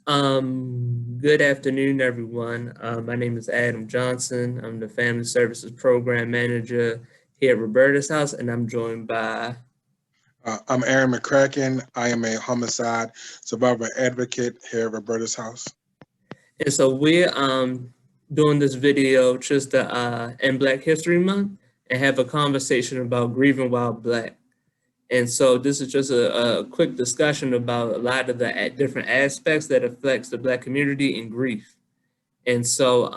Good afternoon, everyone. My name is Adam Johnson. I'm the Family Services Program Manager here at Roberta's house, and I'm joined by, I'm Aaron McCracken. I am a homicide survivor advocate here at Roberta's house. and so we're doing this video just to end Black History Month and have a conversation about grieving while Black. And so this is just a quick discussion about a lot of the different aspects that affects the Black community in grief. And so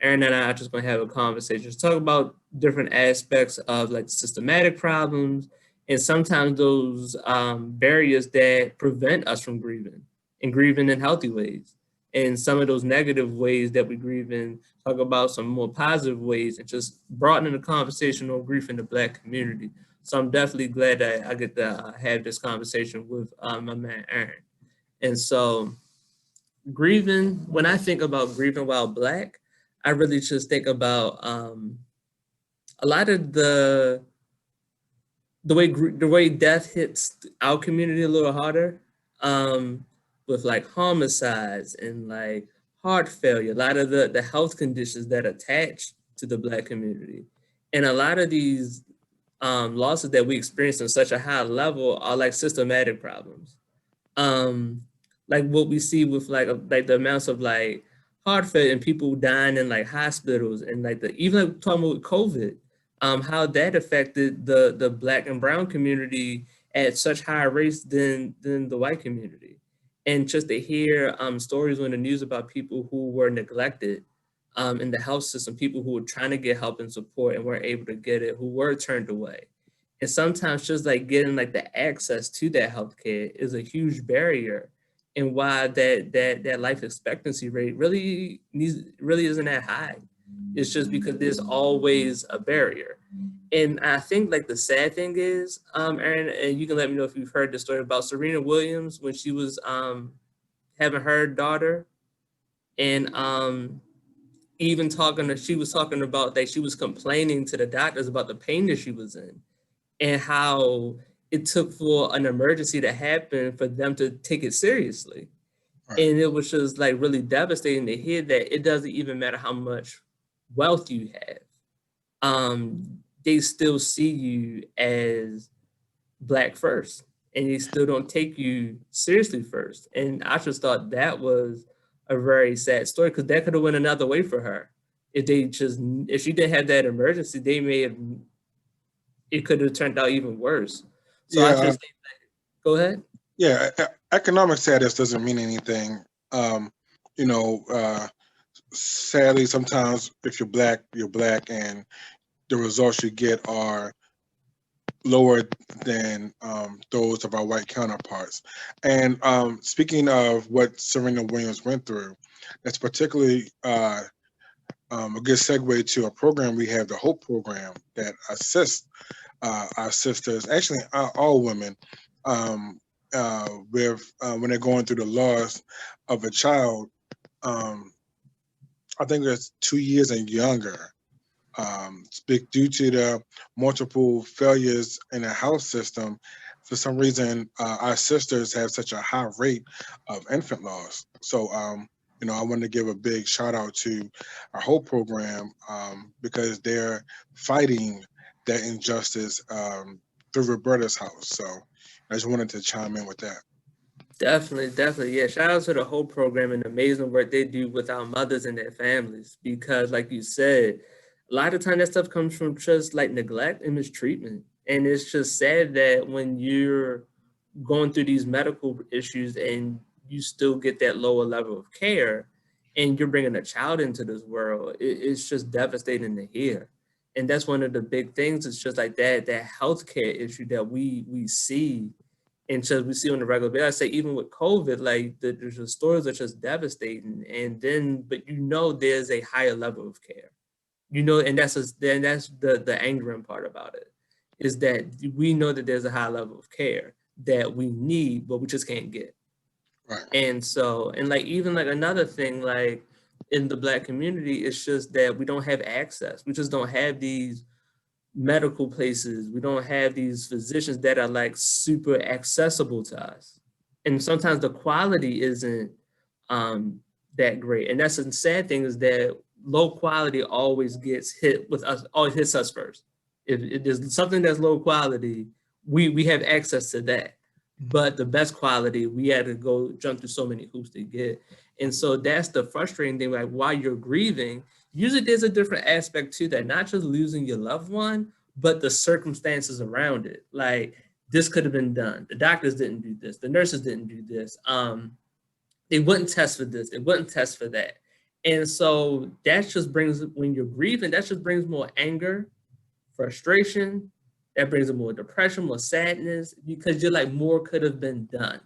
Aaron and I are just going to have a conversation, just talk about different aspects of like systematic problems and sometimes those barriers that prevent us from grieving and grieving in healthy ways. And some of those negative ways that we grieve in, talk about some more positive ways and just broaden the conversation on grief in the Black community. So I'm definitely glad that I get to have this conversation with my man Aaron. And so grieving, when I think about grieving while Black, I really just think about a lot of the way death hits our community a little harder, with like homicides and like heart failure, a lot of the health conditions that attach to the Black community, and a lot of these losses that we experience on such a high level are like systematic problems. um like what we see with like the amounts of like heart failure and people dying in like hospitals, and like the even like talking about COVID, how that affected the Black and brown community at such higher rates than the white community. And just to hear stories on the news about people who were neglected in the health system, people who were trying to get help and support and weren't able to get it, who were turned away. And sometimes just like getting like the access to that healthcare is a huge barrier, and why that life expectancy rate really isn't that high. It's just because there's always a barrier. And I think like the sad thing is, Aaron, and you can let me know if you've heard the story about Serena Williams when she was having her daughter, and even she was talking about that she was complaining to the doctors about the pain that she was in, and how it took for an emergency to happen for them to take it seriously. Right. And it was just like really devastating to hear that it doesn't even matter how much wealth you have. They still see you as Black first, and they still don't take you seriously first. And I just thought that was a very sad story, because that could have went another way for her. If she didn't have that emergency, they may have it could have turned out even worse. So I Yeah, just think go ahead. yeah. Economic status doesn't mean anything. Um, you know, sadly, sometimes if you're black, and the results you get are lower than those of our white counterparts. And speaking of what Serena Williams went through, that's particularly a good segue to a program we have, the Hope Program, that assists our sisters, actually all women, with when they're going through the loss of a child. Um, I think it's 2 years and younger. Due to the multiple failures in the health system, for some reason, our sisters have such a high rate of infant loss. So, I want to give a big shout out to our whole program, because they're fighting that injustice through Roberta's house. So, I just wanted to chime in with that. Definitely, definitely. Yeah. Shout out to the whole program and the amazing work they do with our mothers and their families. Because like you said, a lot of time that stuff comes from just like neglect and mistreatment. And it's just sad that when you're going through these medical issues and you still get that lower level of care, and you're bringing a child into this world, it's just devastating to hear. And that's one of the big things. It's just like that healthcare issue that we see, and just we see on the regular basis. I say even with COVID, like the stories are just devastating. And then, but there's a higher level of care. And that's the angering part about it, is that we know that there's a high level of care that we need, but we just can't get. Right. And so, and like even like another thing, like in the Black community, it's just that we don't have access. We just don't have these medical places. We don't have these physicians that are like super accessible to us. And sometimes the quality isn't that great. And that's the sad thing, is that low quality always hits us first. If there's something that's low quality, we have access to that. But the best quality, we had to go jump through so many hoops to get. And so that's the frustrating thing. Like, while you're grieving, usually there's a different aspect to that, not just losing your loved one, but the circumstances around it. Like, this could have been done. The doctors didn't do this. The nurses didn't do this. They wouldn't test for this. They wouldn't test for that. And so that just brings, when you're grieving, that just brings more anger, frustration. That brings more depression, more sadness, because you're like, more could have been done.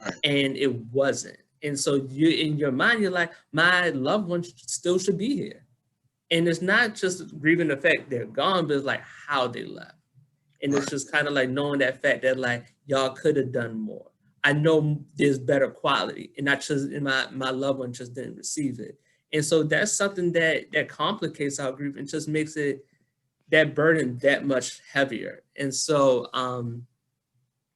Right. And it wasn't. And so you, in your mind, you're like, my loved one still should be here. And it's not just grieving the fact they're gone, but it's like how they left. And it's just kind of like knowing that fact that, like, y'all could have done more. I know there's better quality, and not just, and my loved one just didn't receive it. And so that's something that complicates our grief and just makes it, that burden, that much heavier. And so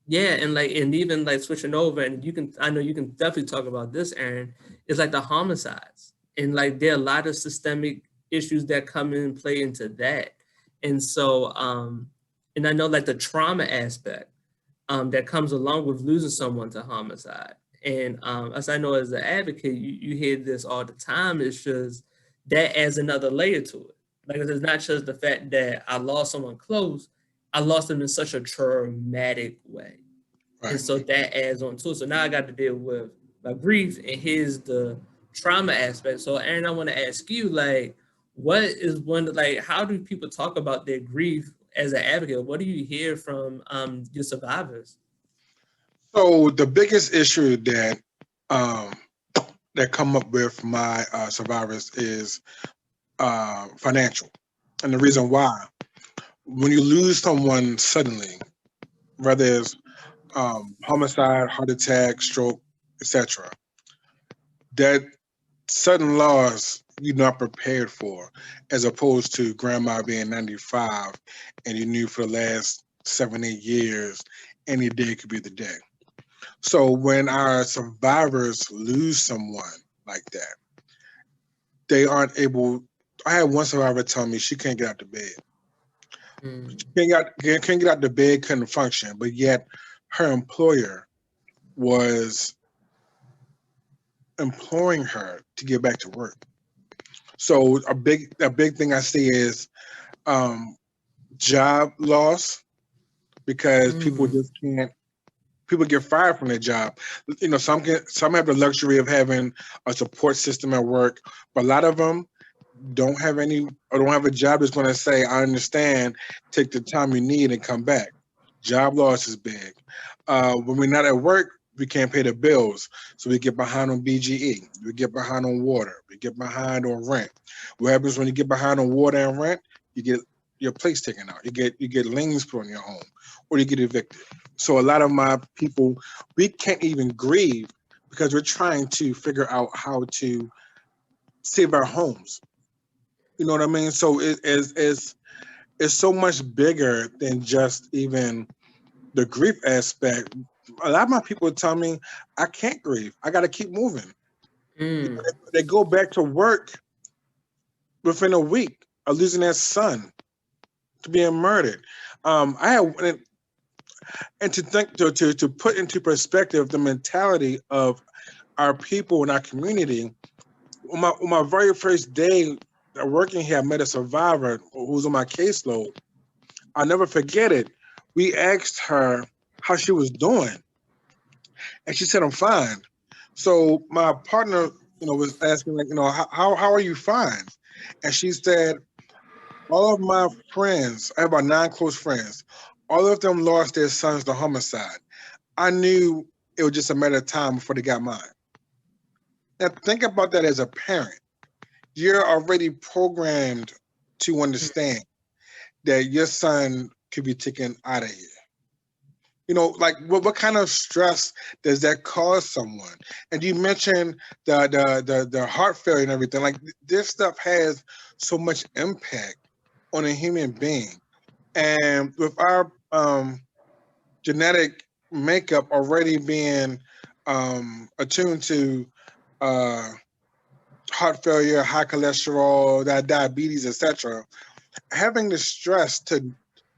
yeah, and even like switching over, and I know you can definitely talk about this, Aaron, is like the homicides. And like, there are a lot of systemic issues that come in and play into that. And so and I know, like, the trauma aspect that comes along with losing someone to homicide. And as I know, as an advocate, you hear this all the time. It's just that adds another layer to it. Like, it's not just the fact that I lost someone close, I lost them in such a traumatic way. Right. And so that adds on to it. So now I got to deal with my grief, and here's the trauma aspect. So, Aaron, I want to ask you, like, what is how do people talk about their grief as an advocate? What do you hear from your survivors? So the biggest issue that that come up with my survivors is financial. And the reason why, when you lose someone suddenly, whether it's homicide, heart attack, stroke, etc., that sudden loss you're not prepared for, as opposed to grandma being 95 and you knew for the last 7-8 years any day could be the day. So when our survivors lose someone like that, they aren't able. I had one survivor tell me she can't get out of bed. She can't get out of bed, couldn't function, but yet her employer was imploring her to get back to work. So a big thing I see is job loss, because people just can't. People get fired from their job. You know, some have the luxury of having a support system at work, but a lot of them don't have any, or don't have a job that's going to say, I understand, take the time you need and come back. Job loss is big. When we're not at work, we can't pay the bills. So we get behind on BGE. We get behind on water. We get behind on rent. What happens when you get behind on water and rent? You get your place taken out. You get liens put on your home, or you get evicted. So a lot of my people, we can't even grieve because we're trying to figure out how to save our homes. You know what I mean? So it's so much bigger than just even the grief aspect. A lot of my people tell me, I can't grieve. I got to keep moving. You know, they go back to work within a week of losing their son to being murdered. And to think to put into perspective the mentality of our people in our community. On my very first day working here, I met a survivor who was on my caseload. I'll never forget it. We asked her how she was doing, and she said, "I'm fine." So my partner, was asking, like, how are you fine? And she said, all of my friends, I have about 9 close friends, all of them lost their sons to homicide. I knew it was just a matter of time before they got mine. Now think about that as a parent. You're already programmed to understand that your son could be taken out of here. Like what kind of stress does that cause someone? And you mentioned the heart failure and everything. Like, this stuff has so much impact on a human being. And with our genetic makeup already being attuned to uh, heart failure, high cholesterol, diabetes, etc. Having the stress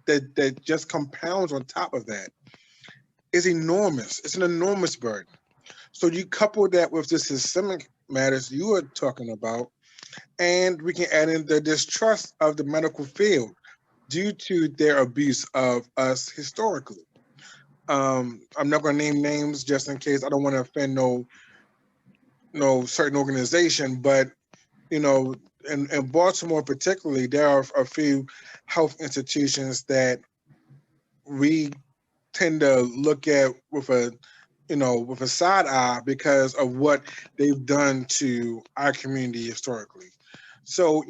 that just compounds on top of that is enormous. It's an enormous burden. So you couple that with the systemic matters you are talking about, and we can add in the distrust of the medical field due to their abuse of us historically. I'm not going to name names just in case I don't want to offend no certain organization, but you know, in Baltimore particularly, there are a few health institutions that we tend to look at with a side eye because of what they've done to our community historically. So,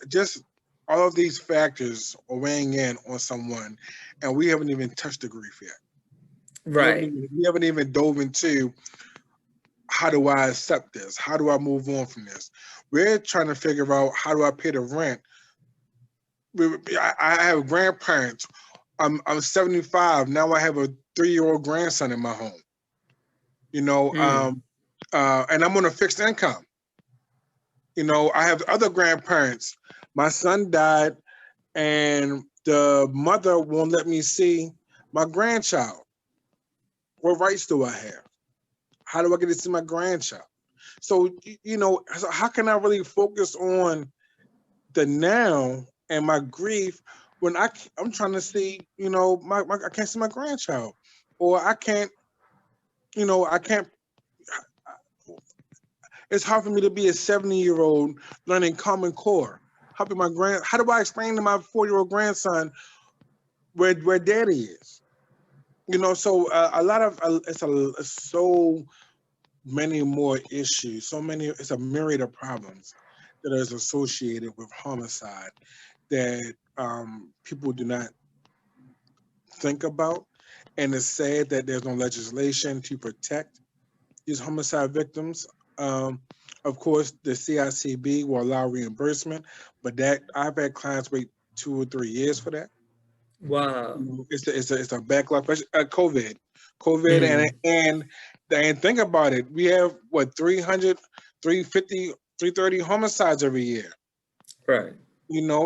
just all of these factors are weighing in on someone, and we haven't even touched the grief yet. Right. We haven't even dove into how do I accept this? How do I move on from this? We're trying to figure out how do I pay the rent. I have grandparents. I'm 75 now. I have a 3-year-old grandson in my home. And I'm on a fixed income. I have other grandparents. My son died, and the mother won't let me see my grandchild. What rights do I have? How do I get to see my grandchild? So, so how can I really focus on the now and my grief when I'm trying to see, I can't see my grandchild, or I can't, I can't. It's hard for me to be a 70-year-old learning Common Core. How do I explain to my 4-year-old grandson where daddy is? So a lot of it's so many more issues, it's a myriad of problems that is associated with homicide that people do not think about. And it's sad that there's no legislation to protect these homicide victims. Of course, the CICB will allow reimbursement, but that I've had clients wait 2 or 3 years for that. Wow. It's a backlog. COVID, and think about it. We have what 300, 350, 330 homicides every year. Right.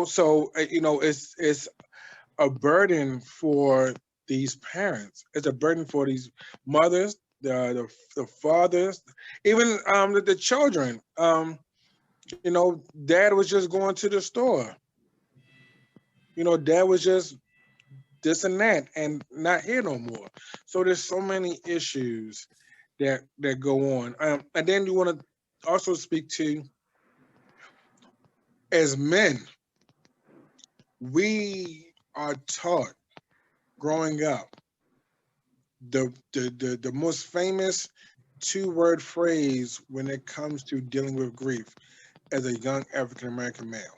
So it's a burden for these parents. It's a burden for these mothers, the fathers, even the children. Dad was just going to the store. Dad was just this and that and not here no more. So there's so many issues that go on. And then you want to also speak to, as men, we are taught growing up the most famous 2-word phrase when it comes to dealing with grief as a young African American male,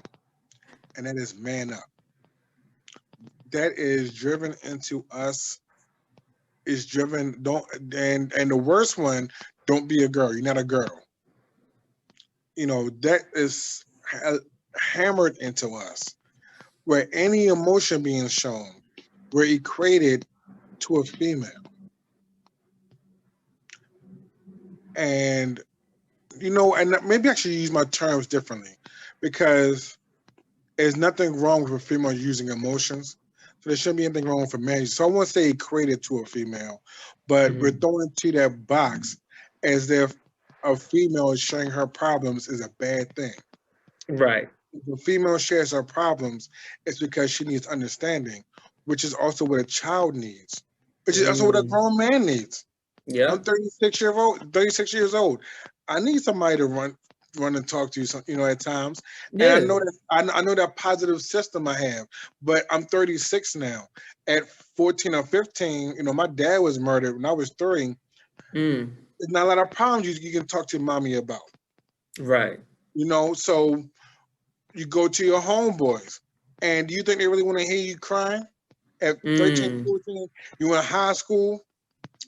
and that is man up. That is driven into us. Is driven don't and the worst one, don't be a girl. You're not a girl. That is hammered into us, where any emotion being shown, we're equated to a female. And and maybe I should use my terms differently, because there's nothing wrong with a female using emotions. So there shouldn't be anything wrong with a man. So I won't say equated to a female, but we're thrown into that box as if a female is sharing her problems is a bad thing. Right. If a female shares her problems, it's because she needs understanding, which is also what a child needs, which is also what a grown man needs. Yeah. I'm 36 years old. I need somebody to run and talk to you, at times. Yeah. And I know that positive system I have, but I'm 36 now. At 14 or 15, my dad was murdered when I was 3. There's not a lot of problems you can talk to mommy about. Right. So you go to your homeboys, and do you think they really want to hear you crying at 13, 14? You went to high school,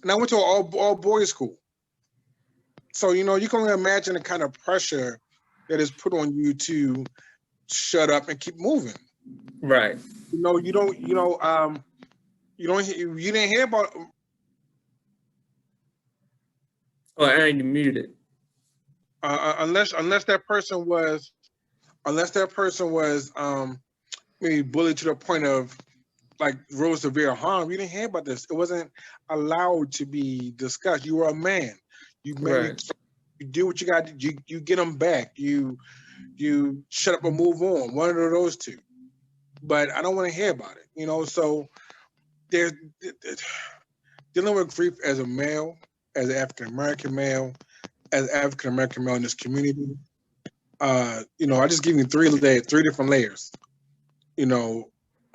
and I went to an all boys school. So, you can only imagine the kind of pressure that is put on you to shut up and keep moving. Right. You didn't hear about. Oh, Aaron, you muted. unless that person was maybe bullied to the point of like real severe harm. You didn't hear about this. It wasn't allowed to be discussed. You were a man. Right. You do what you got. You get them back. You shut up and move on. One of those two. But I don't want to hear about it. So there's dealing with grief as a male, as an African American male, as African American male in this community. I just give you three different layers.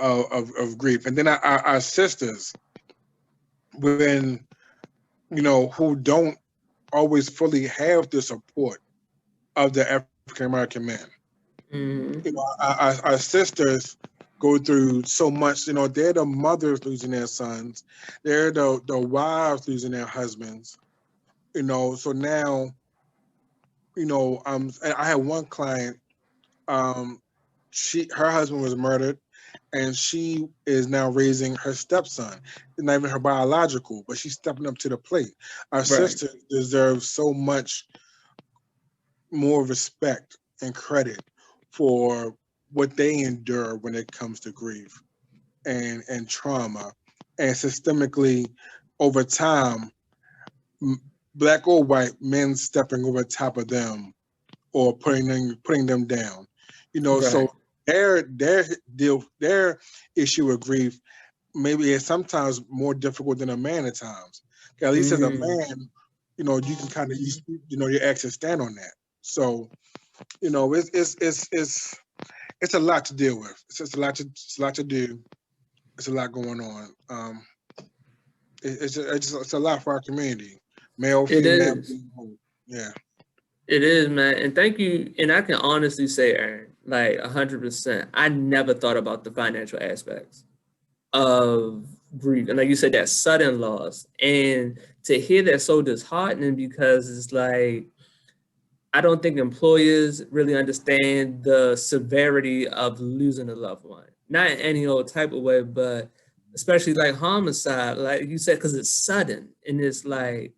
Of grief, and then our sisters, when who don't always fully have the support of the African American men. Mm-hmm. Our sisters go through so much. They're the mothers losing their sons, they're the wives losing their husbands. So now, I had one client. Her husband was murdered, and she is now raising her stepson. It's not even her biological, but she's stepping up to the plate. Our Right. sister deserves so much more respect and credit for what they endure when it comes to grief and trauma, and systemically over time, black or white, men stepping over top of them or putting them down. Right. So their issue with grief maybe is sometimes more difficult than a man at times. At least as a Mm-hmm. man, you can kind of your exes stand on that. So it's a lot to deal with. It's a lot to do. It's a lot going on. It's a lot for our community, male, It female. is. Yeah. It is, man. And thank you. And I can honestly say, Aaron, like 100%, I never thought about the financial aspects of grief. And like you said, that sudden loss. And to hear that so disheartening, because it's like, I don't think employers really understand the severity of losing a loved one. Not in any old type of way, but especially like homicide, like you said, because it's sudden. And it's like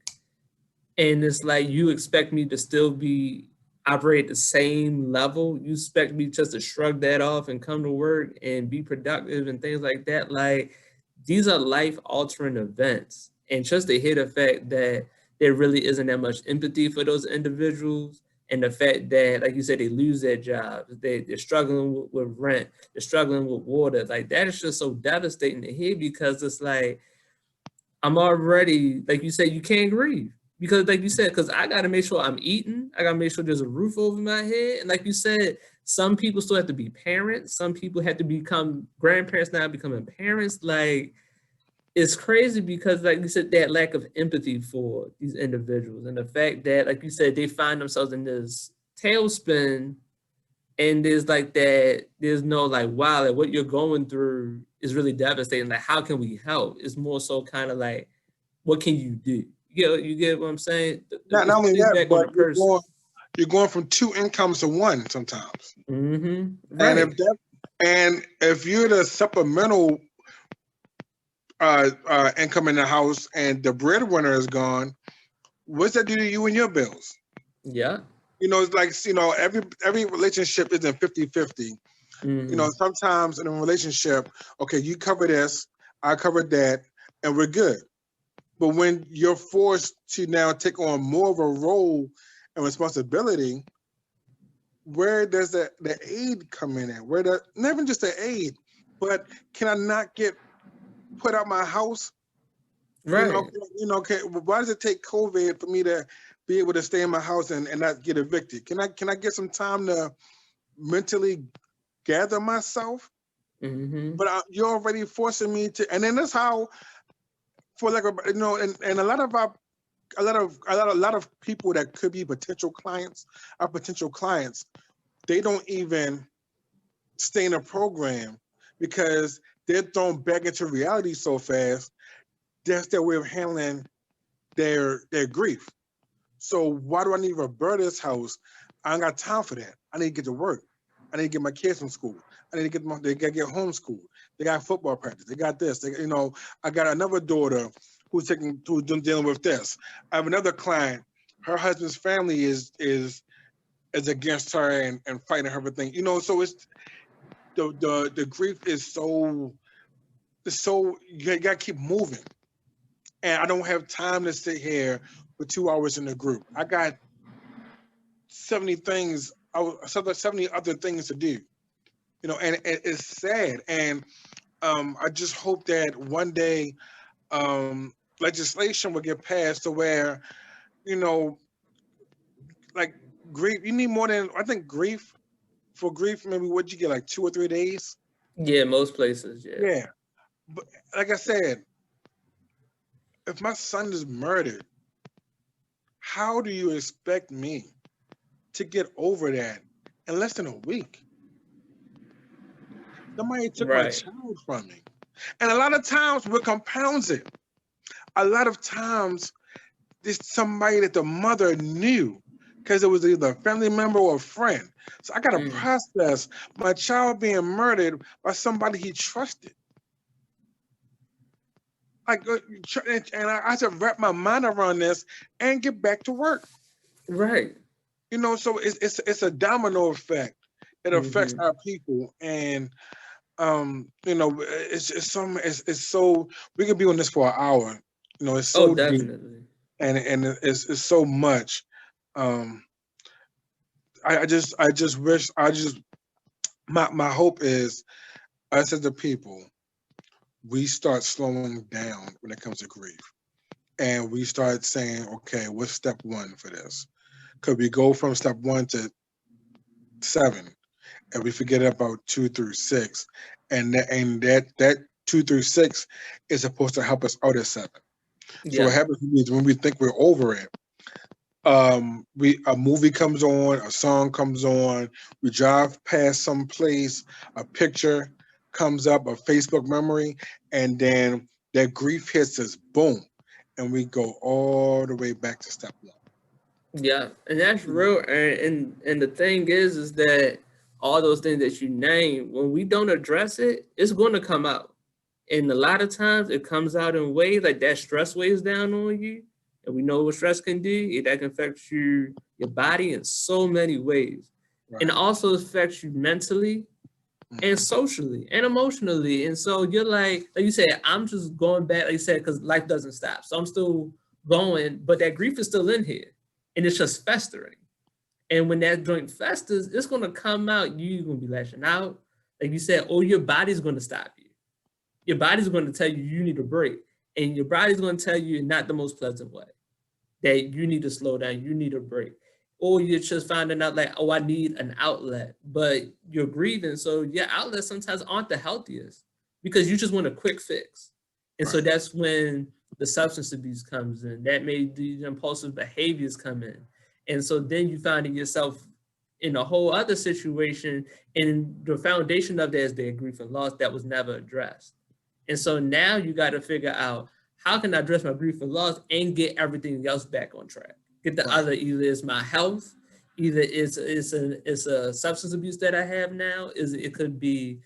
you expect me to still be operate the same level. You expect me just to shrug that off and come to work and be productive and things like that. Like these are life altering events. And just to hear the fact that there really isn't that much empathy for those individuals, and the fact that, like you said, they lose their jobs, they're struggling with rent, they're struggling with water. Like that is just so devastating to hear, because it's like I'm already, like you said, you can't grieve. Because like you said, because I gotta make sure I'm eating, I gotta make sure there's a roof over my head. And like you said, some people still have to be parents, some people have to become grandparents now becoming parents. Like it's crazy, because like you said, that lack of empathy for these individuals, and the fact that, like you said, they find themselves in this tailspin, and there's like that, there's no like, wow, like what you're going through is really devastating. Like, how can we help? It's more so kind of like, what can you do? You get what I'm saying? Not It's only really that, back on but the person. you're going from two incomes to one sometimes. Mm-hmm. And Right. if you're the supplemental income in the house and the breadwinner is gone, what's that do to you and your bills? Yeah. It's like, every relationship isn't 50-50. Mm-hmm. Sometimes in a relationship, okay, you cover this, I cover that, and we're good. But when you're forced to now take on more of a role and responsibility, where does the aid come in at? Not even just the aid, but can I not get put out my house? Right. Why does it take COVID for me to be able to stay in my house and not get evicted? Can I get some time to mentally gather myself? Mm-hmm. But you're already forcing me to, and then that's how, for like and a lot of people that could be potential clients, they don't even stay in a program because they're thrown back into reality so fast. That's their way of handling their grief. So why do I need Roberta's house? I ain't got time for that. I need to get to work. I need to get my kids from school. I need to they gotta get homeschooled. They got football practice. They got this. I got another daughter who's dealing with this. I have another client her husband's family is against her and fighting her everything. You know, so it's the grief is so, it's so, you gotta keep moving. And I don't have time to sit here for 2 hours in the group. I got 70 things, 70 other things to do. You know, and it's sad. And I just hope that one day legislation will get passed to where, you know, like grief, you need more than, I think grief, for grief, maybe what you get, like 2 or 3 days. Yeah, most places, yeah. Yeah. But like I said, if my son is murdered, how do you expect me to get over that in less than a week? Somebody took my Right. child from me. And a lot of times what compounds it, a lot of times it's somebody that the mother knew because it was either a family member or a friend. So I got to Mm. process my child being murdered by somebody he trusted. Like, and I have to wrap my mind around this and get back to work. Right. You know, so it's a domino effect. It affects Mm-hmm. our people, and you know, it's so, we could be on this for an hour. You know, it's Oh, so deep, definitely. and it's so much. Um, I just wish, my hope is us as a people, we start slowing down when it comes to grief, and we start saying, okay, what's step one for this? Could we go from step 1 to 7, and we forget about 2 through 6, and that 2 through 6 is supposed to help us out at 7. So what Yeah. happens is when we think we're over it, we a movie comes on, a song comes on, we drive past some place, a picture comes up, a Facebook memory, and then that grief hits us, boom, and we go all the way back to step 1. Yeah, and that's You know? real. And the thing is that all those things that you name, when we don't address it, it's going to come out. And a lot of times, it comes out in ways like that stress weighs down on you, and we know what stress can do. That can affect your body in so many ways, and it Right. also affects you mentally and Mhm. socially and emotionally. And so you're like you said, I'm just going back, like you said, because life doesn't stop. So I'm still going, but that grief is still in here and it's just festering. And when that joint festers, it's gonna come out, you're gonna be lashing out. Like you said, or your body's gonna stop you. Your body's gonna tell you need a break. And your body's gonna tell you in not the most pleasant way that you need to slow down, you need a break. Or you're just finding out like, oh, I need an outlet, but you're grieving. So your outlets sometimes aren't the healthiest because you just want a quick fix. And so Right. that's when the substance abuse comes in. That made the impulsive behaviors come in. And so then you finding yourself in a whole other situation. And the foundation of that is their grief and loss that was never addressed. And so now you got to figure out how can I address my grief and loss and get everything else back on track. Get the Right. other, either it's my health, either it's a substance abuse that I have now, is it could be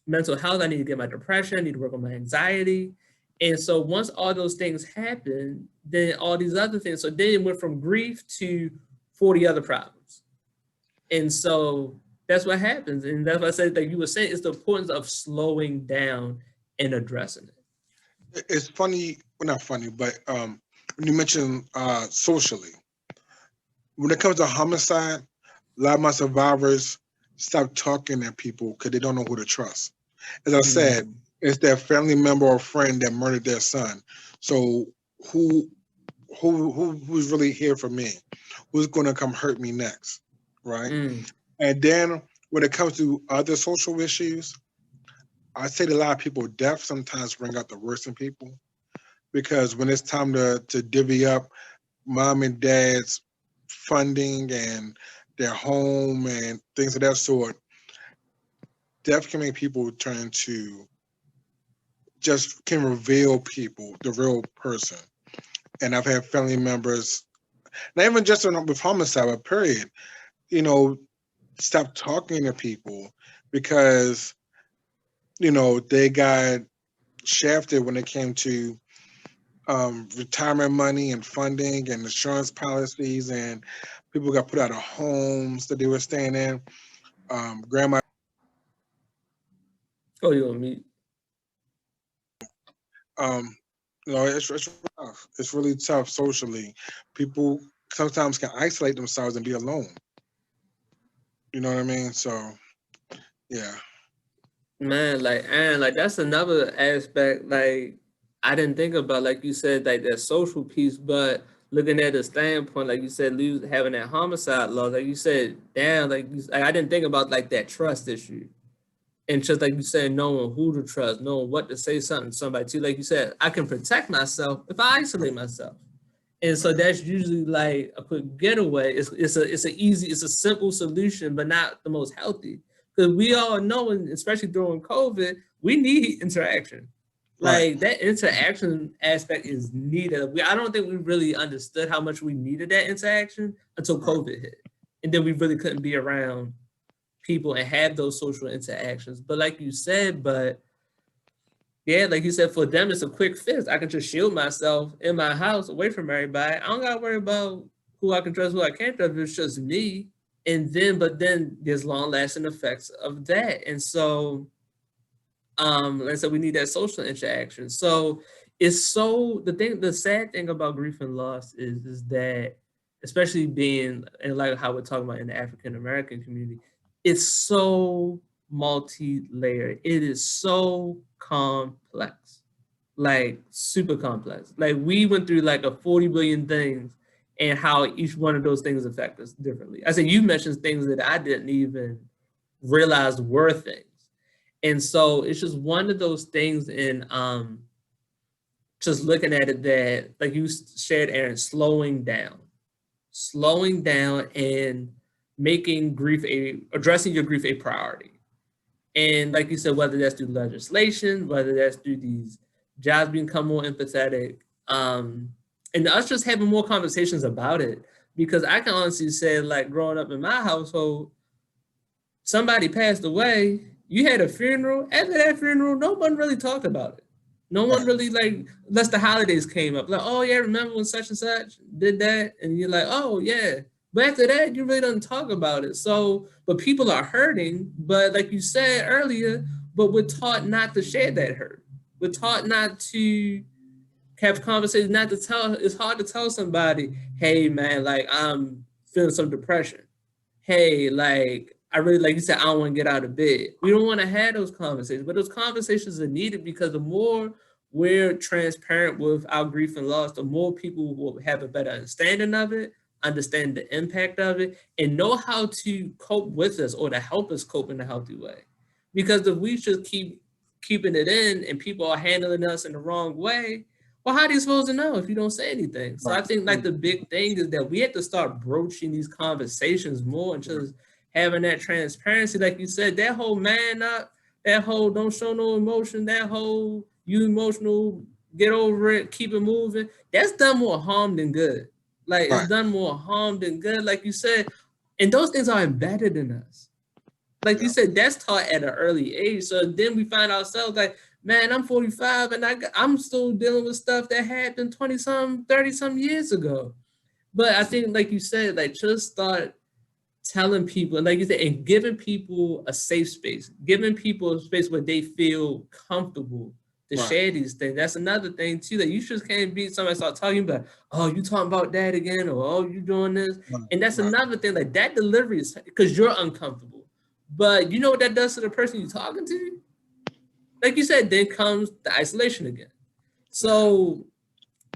mental health. I need to get my depression. I need to work on my anxiety. And so once all those things happen, then all these other things. So then it went from grief to 40 other problems. And so that's what happens. And that's why I said that you were saying it's the importance of slowing down and addressing it. It's funny, well, not funny, but when you mention socially, when it comes to homicide, a lot of my survivors stop talking to people because they don't know who to trust. As I said, Mm, it's their family member or friend that murdered their son. So who who's really here for me? Who's going to come hurt me next, right? mm, And then when it comes to other social issues, I say that a lot of people deaf sometimes bring out the worst in people, because when it's time to divvy up mom and dad's funding and their home and things of that sort, death can make people turn to, just can reveal people, the real person. And I've had family members, not even just with homicide, but period, you know, stop talking to people because, you know, they got shafted when it came to retirement money and funding and insurance policies, and people got put out of homes that they were staying in. Grandma, Oh, you on me? um, it's rough. It's really tough socially. People sometimes can isolate themselves and be alone. You know what I mean? So yeah, Man, like Aaron, like that's another aspect like I didn't think about, like you said, like that social piece, but looking at the standpoint, like you said, having that homicide law, like you said, damn, like I didn't think about like that trust issue. And just like you said, knowing who to trust, knowing what to say something to somebody to, like you said, I can protect myself if I isolate myself. And so that's usually like a quick getaway. It's a simple solution, but not the most healthy. Because we all know, and especially during COVID, we need interaction. right, Like that interaction aspect is needed. I don't think we really understood how much we needed that interaction until right, COVID hit. And then we really couldn't be around people and have those social interactions. But like you said, but yeah, like you said, for them, it's a quick fix. I can just shield myself in my house away from everybody. I don't got to worry about who I can trust, who I can't trust. It's just me. And then, but then there's long lasting effects of that. And so, like I said, we need that social interaction. So the sad thing about grief and loss is that, especially being, and like how we're talking about in the African American community, it's so multi-layered. It is so complex, like super complex. Like we went through like a 40 billion things and how each one of those things affect us differently. I said, you mentioned things that I didn't even realize were things. And so it's just one of those things in just looking at it that, like you shared, Aaron, slowing down and addressing your grief a priority. And like you said, whether that's through legislation, whether that's through these jobs become more empathetic, and us just having more conversations about it. Because I can honestly say, like growing up in my household, somebody passed away, you had a funeral. After that funeral, no one really talked about it. No one right, really, like, unless the holidays came up, like, oh yeah, remember when such and such did that? And you're like, oh yeah. But after that, you really don't talk about it. So, but people are hurting, but like you said earlier, but we're taught not to share that hurt. We're taught not to have conversations, not to tell. It's hard to tell somebody, hey man, like I'm feeling some depression. Hey, like I really, like you said, I don't want to get out of bed. We don't want to have those conversations, but those conversations are needed because the more we're transparent with our grief and loss, the more people will have a better understanding of it, understand the impact of it, and know how to cope with us or to help us cope in a healthy way. Because if we just keep keeping it in and people are handling us in the wrong way, well, how are you supposed to know if you don't say anything? So I right, think like the big thing is that we have to start broaching these conversations more and just having that transparency. Like you said, that whole man up, that whole don't show no emotion, that whole you emotional, get over it, keep it moving. That's done more harm than good. Like it's right. done more harm than good, like you said. And those things are embedded in us, like you Yeah, said, that's taught at an early age. So then we find ourselves like, man, I'm 45 and I'm still dealing with stuff that happened 20 some, 30 some years ago. But I think, like you said, like just start telling people, and like you said, and giving people a safe space, giving people a space where they feel comfortable to right, share these things. That's another thing too, that you just can't be somebody start talking about, oh, you talking about that again, or oh, you doing this. right, And that's right, another thing, like that delivery is because you're uncomfortable. But you know what that does to the person you're talking to? Like you said, then comes the isolation again. yeah. So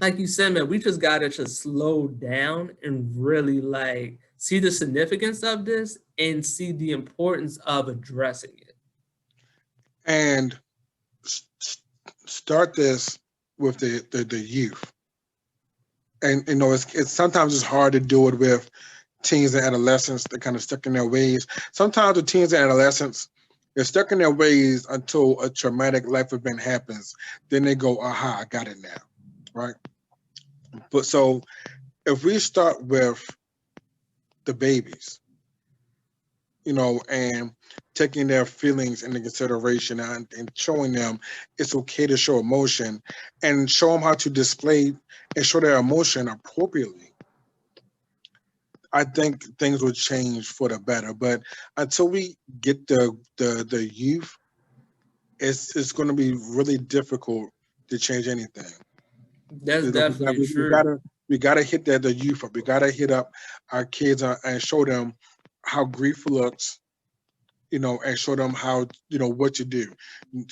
like you said, man, we just gotta just slow down and really like see the significance of this and see the importance of addressing it. And start this with the youth. And it's sometimes it's hard to do it with teens and adolescents. They're kind of stuck in their ways. Sometimes the teens and adolescents, they're stuck in their ways until a traumatic life event happens. Then they go, aha, I got it now. Right. But so if we start with the babies, and taking their feelings into consideration and showing them it's okay to show emotion and show them how to display and show their emotion appropriately. I think things will change for the better. But until we get the youth, it's going to be really difficult to change anything. That's You know, definitely we true. gotta we gotta hit the youth up. We gotta hit up our kids and show them how grief looks. You know, and show them how, you know, what to do.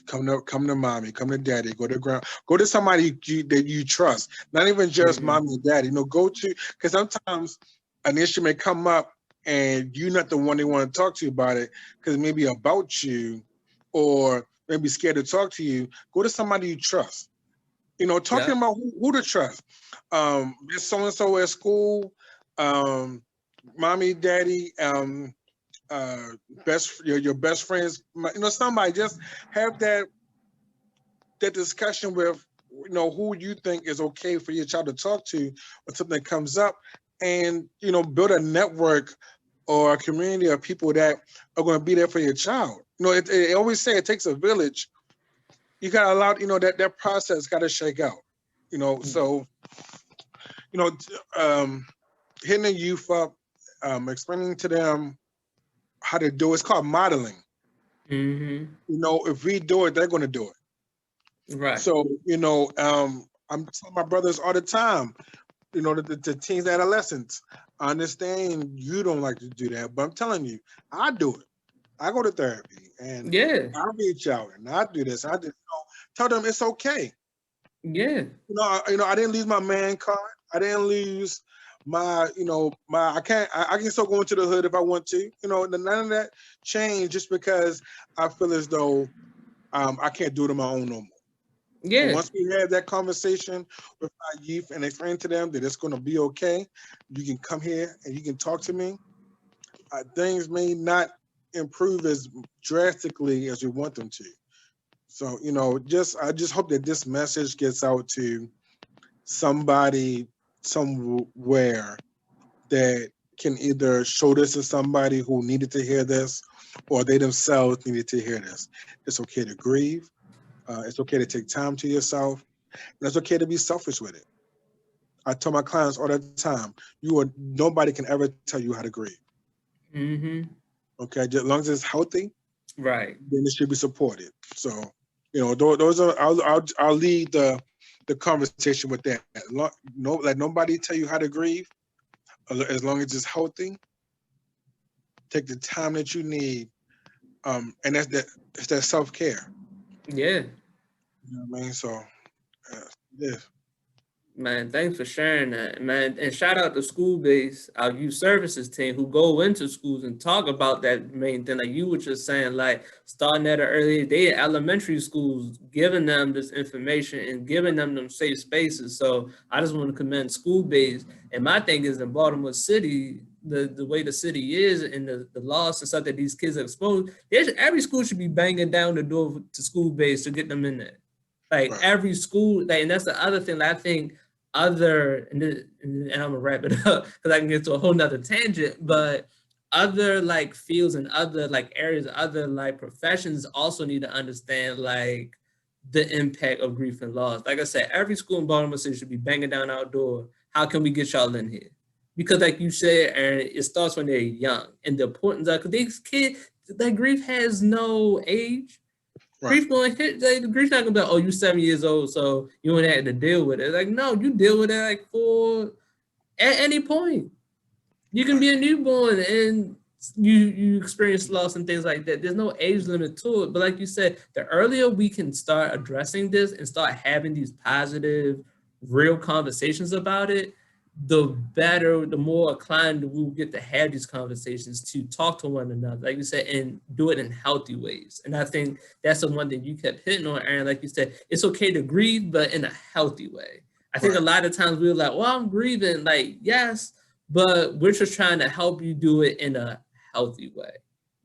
Come to mommy, come to daddy, go to go to somebody that you trust. Not even just Hmm. mommy and daddy. You know, go to, because sometimes an issue may come up and you're not the one they want to talk to about it because it may be about you, or maybe scared to talk to you. Go to somebody you trust. You know, talking Yeah. about who to trust. There's so and so at school, um, mommy, daddy, uh, your best friends. You know, somebody just have that discussion with, you know, who you think is okay for your child to talk to when something comes up, and, you know, build a network or a community of people that are going to be there for your child. You know, it always say it takes a village. You got to allow, you know, that process got to shake out. You know, so, you know, hitting the youth up, explaining to them how to do it. It's called modeling. Hmm. You know, if we do it, they're going to do it. Right. So, you know, I'm telling my brothers all the time, you know, the teens, adolescents, I understand you don't like to do that, but I'm telling you, I do it. I go to therapy and Yeah. I reach out and I do this. I do, you know, tell them it's okay. Yeah. You know, I didn't lose my man card. I didn't lose my, you know, my. I can still go into the hood if I want to. You know, none of that changed just because I feel as though I can't do it on my own no more. But Yeah. once we have that conversation with our youth and explain to them that it's going to be okay, you can come here and you can talk to me. Things may not improve as drastically as we want them to. So, you know, I just hope that this message gets out to somebody somewhere that can either show this to somebody who needed to hear this, or they themselves needed to hear this. It's okay to grieve. It's okay to take time to yourself. And it's okay to be selfish with it. I tell my clients all the time, nobody can ever tell you how to grieve. Hmm. Okay, just as long as it's healthy, Right. then it should be supported. So, you know, those are I'll lead the conversation with that. No, let nobody tell you how to grieve. As long as it's healthy, take the time that you need, and it's that self care. Yeah. You know what I mean? So, uh, yeah, Man, thanks for sharing that, man. And shout out to school base, our youth services team who go into schools and talk about that main thing. Like you were just saying, like starting at an early day at elementary schools, giving them this information and giving them safe spaces. So I just want to commend school base. And my thing is in Baltimore City, the way the city is and the laws and stuff that these kids are exposed, every school should be banging down the door to school base to get them in there. Like right, every school, like, and that's the other thing that I think other and I'm gonna wrap it up because I can get to a whole nother tangent, but other like fields and other like areas, other like professions also need to understand like the impact of grief and loss. Like I said, every school in Baltimore City should be banging down our door. How can we get y'all in here? Because like you said, Aaron, it starts when they're young, and the importance of because these kids, that grief has no age. right, Grief going to hit. Like, grief's not gonna be like, oh, you 7 years old, so you don't have to deal with it. Like, no, you deal with it like for at any point. You can right, be a newborn and you experience loss and things like that. There's no age limit to it. But like you said, the earlier we can start addressing this and start having these positive, real conversations about it, the better, the more inclined we'll get to have these conversations to talk to one another, like you said, and do it in healthy ways. And I think that's the one thing you kept hitting on, Aaron. Like you said, it's okay to grieve, but in a healthy way. I think a right, lot of times we're like, well, I'm grieving. Like, yes, but we're just trying to help you do it in a healthy way.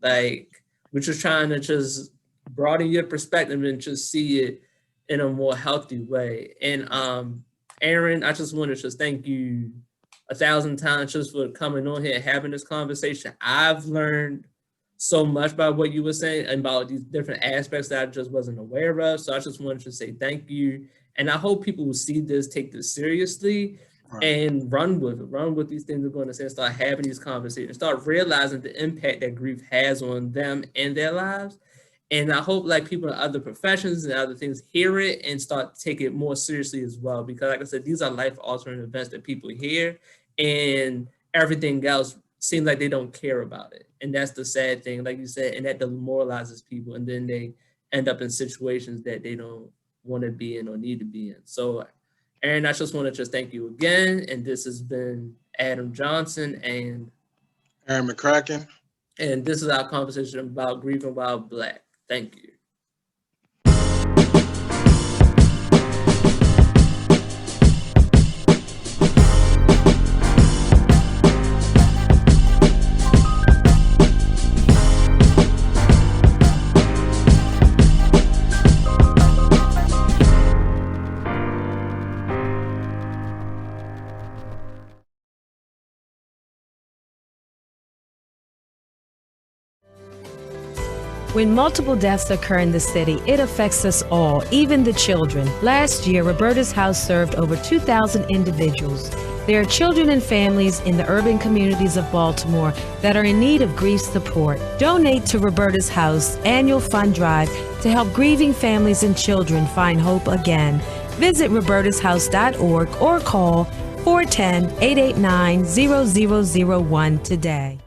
right. Like, we're just trying to just broaden your perspective and just see it in a more healthy way. And Aaron, I just want to just thank you 1,000 times just for coming on here and having this conversation. I've learned so much about what you were saying and about these different aspects that I just wasn't aware of. So I just wanted to say thank you. And I hope people will see this, take this seriously, and run with it. Run with these things we're going to say, start having these conversations, start realizing the impact that grief has on them and their lives. And I hope like people in other professions and other things hear it and start taking it more seriously as well. Because like I said, these are life-altering events that people hear, and everything else seems like they don't care about it. And that's the sad thing, like you said, and that demoralizes people. And then they end up in situations that they don't want to be in or need to be in. So Aaron, I just want to just thank you again. And this has been Adam Johnson and Aaron McCracken. And this is our conversation about Grieving While Black. Thank you. When multiple deaths occur in the city, it affects us all, even the children. Last year, Roberta's House served over 2,000 individuals. There are children and families in the urban communities of Baltimore that are in need of grief support. Donate to Roberta's House annual fund drive to help grieving families and children find hope again. Visit robertashouse.org or call 410-889-0001 today.